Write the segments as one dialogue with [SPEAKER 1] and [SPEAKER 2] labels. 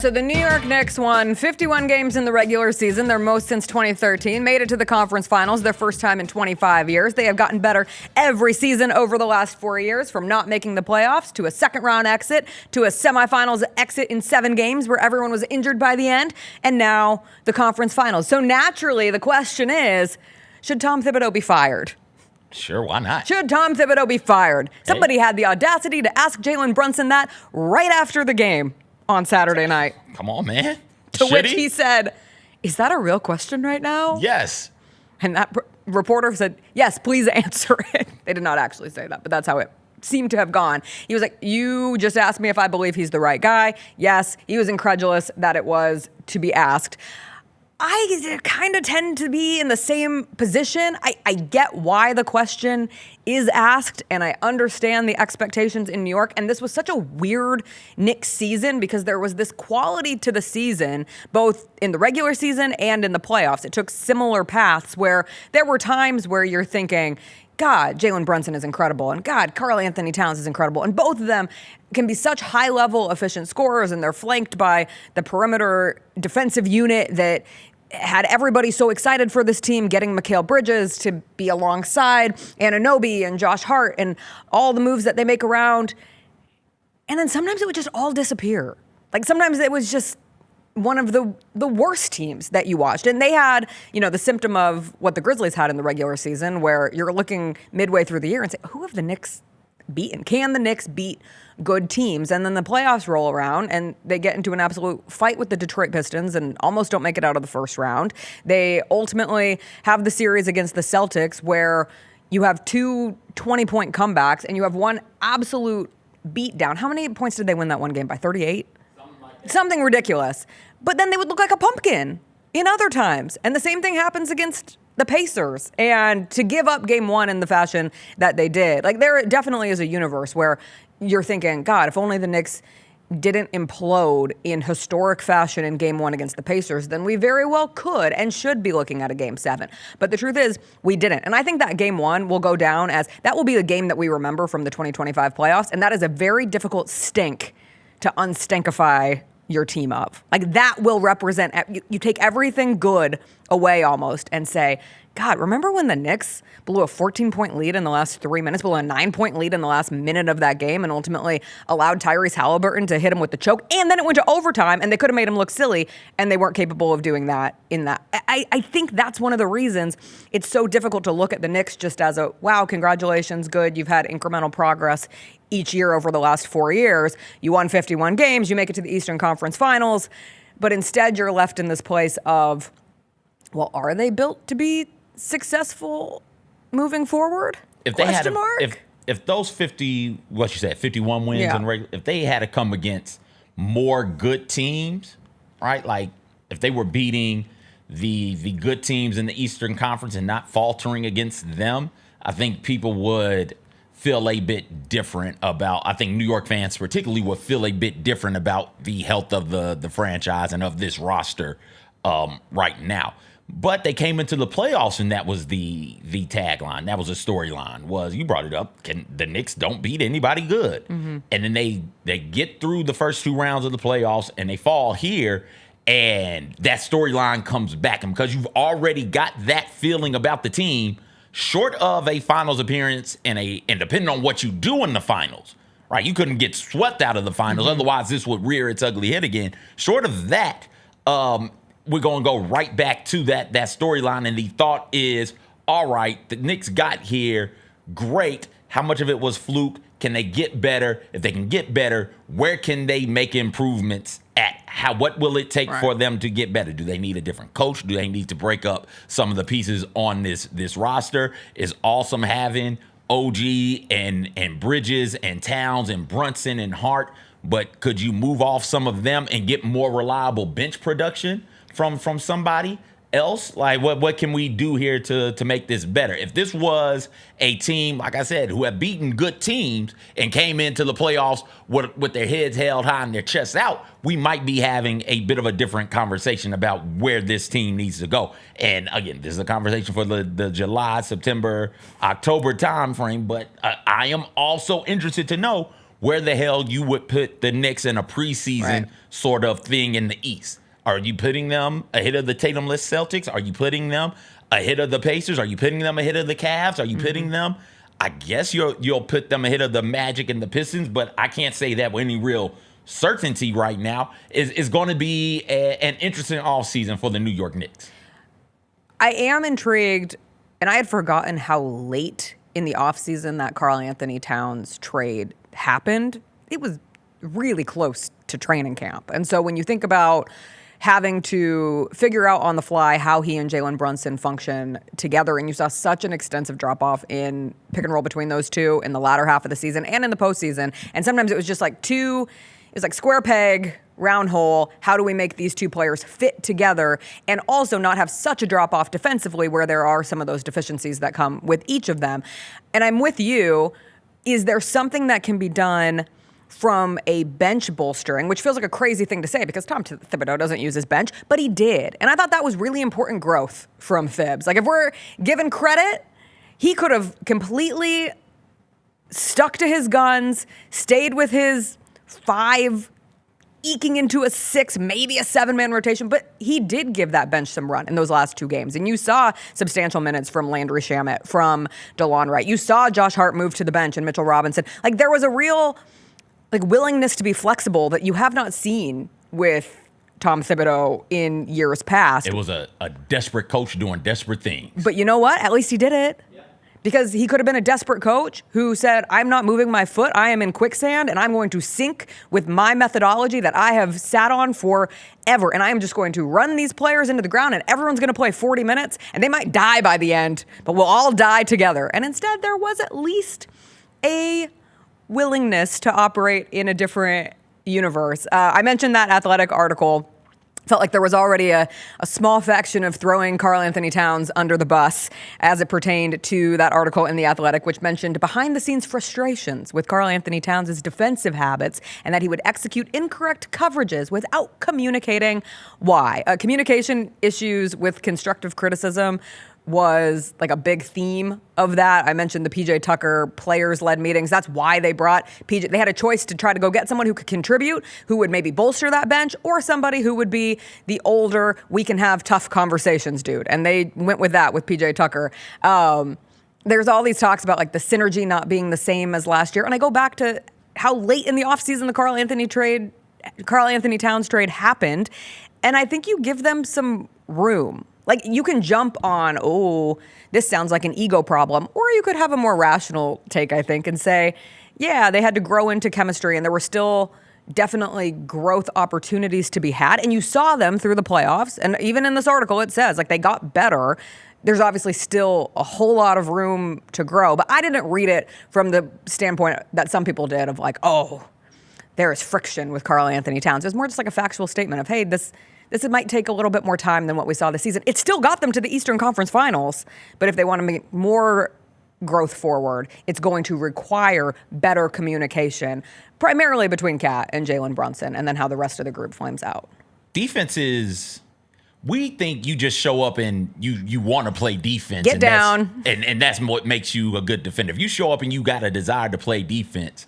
[SPEAKER 1] So the New York Knicks won 51 games in the regular season, their most since 2013, made it to the conference finals, their first time in 25 years. They have gotten better every season over the last 4 years, from not making the playoffs to a second-round exit to a semifinals exit in 7 games where everyone was injured by the end, and now the conference finals. So naturally, the question is, should Tom Thibodeau be fired?
[SPEAKER 2] Sure, why not?
[SPEAKER 1] Should Tom Thibodeau be fired? Somebody had the audacity to ask Jalen Brunson that right after the game on Saturday night.
[SPEAKER 2] Come on, man.
[SPEAKER 1] To which he said, "Is that a real question right now?"
[SPEAKER 2] Yes.
[SPEAKER 1] And that reporter said, "Yes, please answer it." They did not actually say that, but that's how it seemed to have gone. He was like, "You just asked me if I believe he's the right guy." Yes, he was incredulous that it was to be asked. I kind of tend to be in the same position. I get why the question is asked, and I understand the expectations in New York. And this was such a weird Knicks season because there was this quality to the season, both in the regular season and in the playoffs. It took similar paths where there were times where you're thinking, God, Jalen Brunson is incredible, and God, Karl-Anthony Towns is incredible. And both of them can be such high-level, efficient scorers, and they're flanked by the perimeter defensive unit that had everybody so excited for this team, getting Mikal Bridges to be alongside Anunoby and Josh Hart and all the moves that they make around. And then sometimes it would just all disappear. Like sometimes it was just one of the worst teams that you watched. And they had, the symptom of what the Grizzlies had in the regular season, where you're looking midway through the year and say, who have the Knicks beaten? Can the Knicks beat good teams? And then the playoffs roll around and they get into an absolute fight with the Detroit Pistons and almost don't make it out of the first round. They ultimately have the series against the Celtics where you have 2 20-point comebacks and you have one absolute beatdown. How many points did they win that one game by? 38? Something ridiculous. But then they would look like a pumpkin in other times. And the same thing happens against the Pacers. And to give up game 1 in the fashion that they did, like there definitely is a universe where you're thinking, God, if only the Knicks didn't implode in historic fashion in game 1 against the Pacers, then we very well could and should be looking at a game 7. But the truth is, we didn't. And I think that game 1 will go down as that will be the game that we remember from the 2025 playoffs. And that is a very difficult stink to unstinkify your team of. Like that will represent, you take everything good away almost and say, God, remember when the Knicks blew a 14-point lead in the last 3 minutes, blew a 9-point lead in the last minute of that game and ultimately allowed Tyrese Halliburton to hit him with the choke, and then it went to overtime and they could have made him look silly and they weren't capable of doing that in that. I think that's one of the reasons it's so difficult to look at the Knicks just as a, wow, congratulations, good, you've had incremental progress each year over the last 4 years. You won 51 games, you make it to the Eastern Conference Finals, but instead you're left in this place of, well, are they built to be successful moving forward?
[SPEAKER 2] If they had if those 51 wins, yeah, if they had to come against more good teams, right? Like if they were beating the good teams in the Eastern Conference and not faltering against them, I think people would feel a bit different about, I think New York fans particularly would feel a bit different about the health of the franchise and of this roster right now. But they came into the playoffs, and that was the tagline. That was a storyline. Was, you brought it up, the Knicks don't beat anybody good. Mm-hmm. And then they get through the first 2 rounds of the playoffs, and they fall here, and that storyline comes back. And because you've already got that feeling about the team, short of a finals appearance and depending on what you do in the finals, right? You couldn't get swept out of the finals. Mm-hmm. Otherwise, this would rear its ugly head again. Short of that, we're going to go right back to that storyline. And the thought is, all right, the Knicks got here. Great. How much of it was fluke? Can they get better? If they can get better, where can they make improvements at? What will it take for them to get better? Do they need a different coach? Do they need to break up some of the pieces on this roster? Is awesome having OG and Bridges and Towns and Brunson and Hart, but could you move off some of them and get more reliable bench production from somebody else? Like what can we do here to make this better? If this was a team, like I said, who have beaten good teams and came into the playoffs with their heads held high and their chests out, we might be having a bit of a different conversation about where this team needs to go. And again, this is a conversation for the July, September, October time frame, but I am also interested to know where the hell you would put the Knicks in a preseason sort of thing in the East. Are you putting them ahead of the Tatum-less Celtics? Are you putting them ahead of the Pacers? Are you putting them ahead of the Cavs? Are you putting them? I guess you'll put them ahead of the Magic and the Pistons, but I can't say that with any real certainty right now. Is going to be an interesting offseason for the New York Knicks.
[SPEAKER 1] I am intrigued, and I had forgotten how late in the offseason that Karl-Anthony Towns trade happened. It was really close to training camp. And so when you think about having to figure out on the fly how he and Jalen Brunson function together, and you saw such an extensive drop-off in pick and roll between those two in the latter half of the season and in the postseason. And sometimes it was just like it was like square peg, round hole. How do we make these two players fit together and also not have such a drop-off defensively where there are some of those deficiencies that come with each of them? And I'm with you. Is there something that can be done from a bench bolstering, which feels like a crazy thing to say because Tom Thibodeau doesn't use his bench, but he did. And I thought that was really important growth from Thibs. Like, if we're given credit, he could have completely stuck to his guns, stayed with his 5, eking into a 6, maybe a 7-man rotation, but he did give that bench some run in those last 2 games. And you saw substantial minutes from Landry Shamet, from DeLon Wright. You saw Josh Hart move to the bench and Mitchell Robinson. Like, there was a real willingness to be flexible that you have not seen with Tom Thibodeau in years past.
[SPEAKER 2] It was a desperate coach doing desperate things.
[SPEAKER 1] But you know what? At least he did it. Yeah. Because he could have been a desperate coach who said, I'm not moving my foot. I am in quicksand, and I'm going to sink with my methodology that I have sat on forever. And I am just going to run these players into the ground, and everyone's going to play 40 minutes, and they might die by the end, but we'll all die together. And instead, there was at least a willingness to operate in a different universe. I mentioned that Athletic article. Felt like there was already a small faction of throwing Karl-Anthony Towns under the bus as it pertained to that article in The Athletic, which mentioned behind-the-scenes frustrations with Karl-Anthony Towns' defensive habits and that he would execute incorrect coverages without communicating why. Communication issues with constructive criticism was like a big theme of that. I mentioned the PJ Tucker players-led meetings. That's why they brought PJ. They had a choice to try to go get someone who could contribute, who would maybe bolster that bench, or somebody who would be the older, we can have tough conversations dude. And they went with that with PJ Tucker. There's all these talks about like the synergy not being the same as last year. And I go back to how late in the offseason the Karl-Anthony Towns trade happened. And I think you give them some room. Like, you can jump on, this sounds like an ego problem, or you could have a more rational take, I think, and say, yeah, they had to grow into chemistry, and there were still definitely growth opportunities to be had, and you saw them through the playoffs, and even in this article, it says, like, they got better. There's obviously still a whole lot of room to grow, but I didn't read it from the standpoint that some people did of like, there is friction with Karl-Anthony Towns. It was more just like a factual statement of, hey, this might take a little bit more time than what we saw this season. It still got them to the Eastern Conference Finals, but if they want to make more growth forward, it's going to require better communication, primarily between Kat and Jalen Brunson, and then how the rest of the group flames out.
[SPEAKER 2] Defense is, we think you just show up and you want to play defense.
[SPEAKER 1] Get down.
[SPEAKER 2] And that's what makes you a good defender. If you show up and you got a desire to play defense,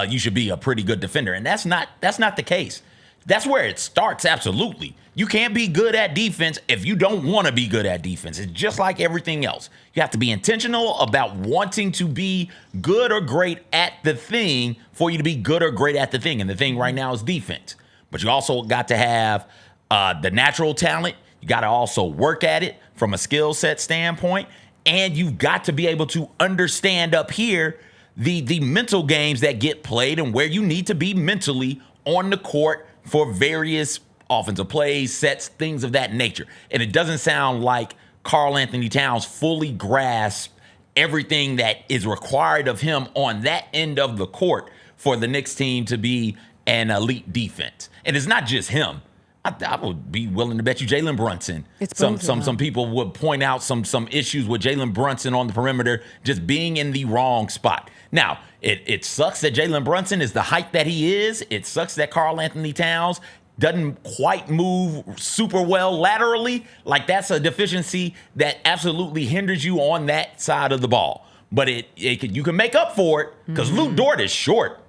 [SPEAKER 2] you should be a pretty good defender. And that's not the case. That's where it starts, absolutely. You can't be good at defense if you don't want to be good at defense. It's just like everything else. You have to be intentional about wanting to be good or great at the thing for you to be good or great at the thing. And the thing right now is defense. But you also got to have the natural talent. You got to also work at it from a skill set standpoint. And you've got to be able to understand up here the mental games that get played and where you need to be mentally on the court for various offensive plays, sets, things of that nature. And it doesn't sound like Karl-Anthony Towns fully grasped everything that is required of him on that end of the court for the Knicks team to be an elite defense. And it's not just him. I would be willing to bet you Jalen Brunson. Some people would point out some issues with Jalen Brunson on the perimeter just being in the wrong spot. Now, it sucks that Jalen Brunson is the height that he is. It sucks that Karl-Anthony Towns doesn't quite move super well laterally. Like, that's a deficiency that absolutely hinders you on that side of the ball. But you can make up for it because Luke Dort is short.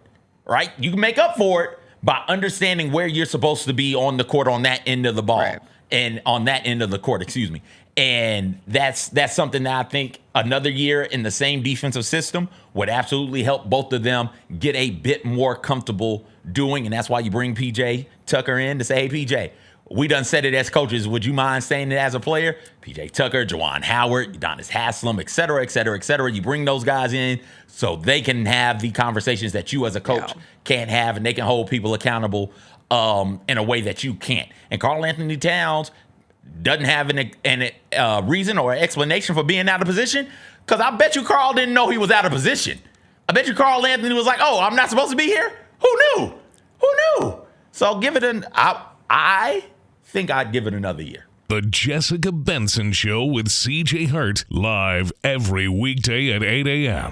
[SPEAKER 2] right? You can make up for it by understanding where you're supposed to be on the court on that end of the ball and on that end of the court, excuse me. And that's something that I think another year in the same defensive system would absolutely help both of them get a bit more comfortable doing. And that's why you bring PJ Tucker in to say, hey, PJ, we done said it as coaches. Would you mind saying it as a player? PJ Tucker, Juwan Howard, Udonis Haslem, et cetera, et cetera, et cetera. You bring those guys in so they can have the conversations that you as a coach can't have, and they can hold people accountable in a way that you can't. And Karl-Anthony Towns doesn't have a reason or explanation for being out of position, because I bet you Karl didn't know he was out of position. I bet you Karl-Anthony was like, oh, I'm not supposed to be here? Who knew? Who knew? So give it I think I'd give it another year.
[SPEAKER 3] The Jessica Benson Show with CJ Hurt, live every weekday at 8 a.m.